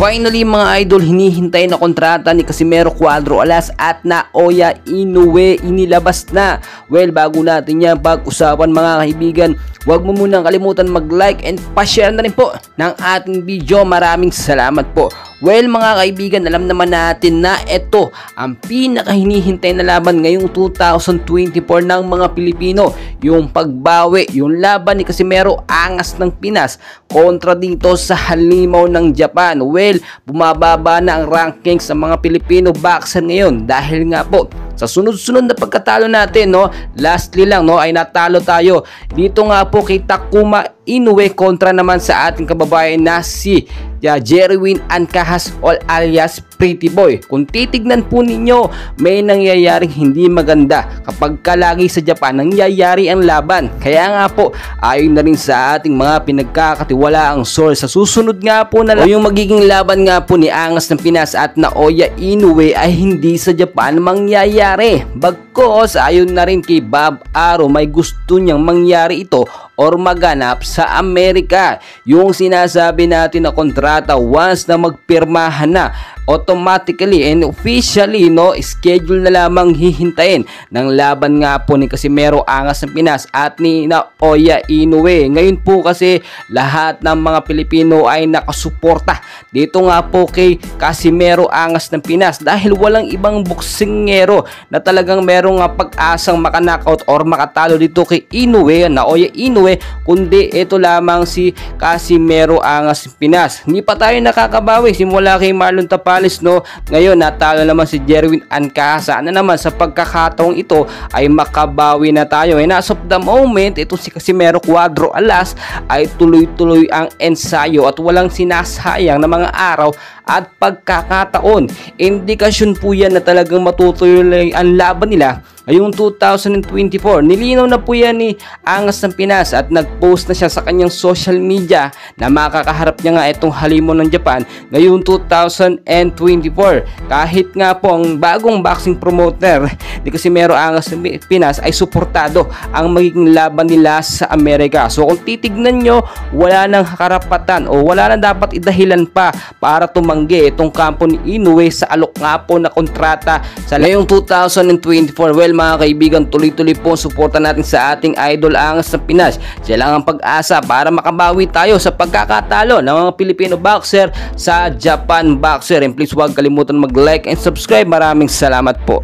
Finally mga idol, hinihintay na kontrata ni Casimero Cuadro Alas at Naoya Inoue inilabas na. Well, bago natin yan pag-usapan mga kaibigan, huwag mo munang kalimutan mag-like and pa-share na rin po ng ating video. Maraming salamat po. Well mga kaibigan, alam naman natin na ito ang pinakahinihintay na laban ngayong 2024 ng mga Pilipino. Yung pagbawi, yung laban ni Casimero Angas ng Pinas kontra dito sa halimaw ng Japan. Well, bumababa na ang rankings sa mga Pilipino boxer ngayon dahil nga po sa sunod-sunod na pagkatalo natin, no, lastly lang, no, ay natalo tayo dito nga po kay Takuma Inoue kontra naman sa ating kababayan na si Jerwin Ancahas or alias Pretty Boy. Kung titignan po ninyo, may nangyayaring hindi maganda kapag lagi sa Japan nangyayari ang laban. Kaya nga po, ayon na rin sa ating mga pinagkakatiwalaang source, sa susunod nga po na yung magiging laban nga po ni Angas ng Pinas at Naoya Inoue ay hindi sa Japan mangyayari. Bagkos, ayon na rin kay Bob Aro, may gusto niyang mangyari ito or maganap sa Amerika. Yung sinasabi natin na kontrata, once na magpirmahan na, automatically and officially, no, schedule na lamang hihintayin ng laban nga po ni Casimero Angas ng Pinas at ni Naoya Inoue. Ngayon po kasi lahat ng mga Pilipino ay nakasuporta dito nga po kay Casimero Angas ng Pinas dahil walang ibang boksingero na talagang merong pag-asang makanockout or makatalo dito kay Inoue, Naoya Inoue, kundi ito lamang si Casimero Angas ng Pinas. Hindi pa tayo nakakabawi simula kay Marlon Tapales, no. Ngayon natalo naman si Jerwin Ancahas. Sana naman sa pagkakataong ito ay makabawi na tayo. And as of the moment, ito si Casimero Cuadro Alas ay tuloy-tuloy ang ensayo at walang sinasayang na mga araw at pagkakataon. Indikasyon po yan na talagang matutuloy ang laban nila ngayong 2024. Nilinaw na po yan ni Angas ng Pinas at nag-post na siya sa kanyang social media na makakaharap niya nga itong halimaw ng Japan ngayong 2024. Kahit nga po ang bagong boxing promoter ni Casimero Angas ng Pinas ay suportado ang magiging laban nila sa Amerika. So kung titignan nyo, wala nang karapatan o wala nang dapat idahilan pa para tumanggi itong kampo ni Inoue sa alok nga po na kontrata sa ngayong 2024. Well mga kaibigan, tuloy-tuloy po suporta natin sa ating idol Angas ng Pinas. Siya lang ang pag-asa para makabawi tayo sa pagkakatalo ng mga Filipino boxer sa Japan boxer. And please huwag kalimutan mag-like and subscribe. Maraming salamat po.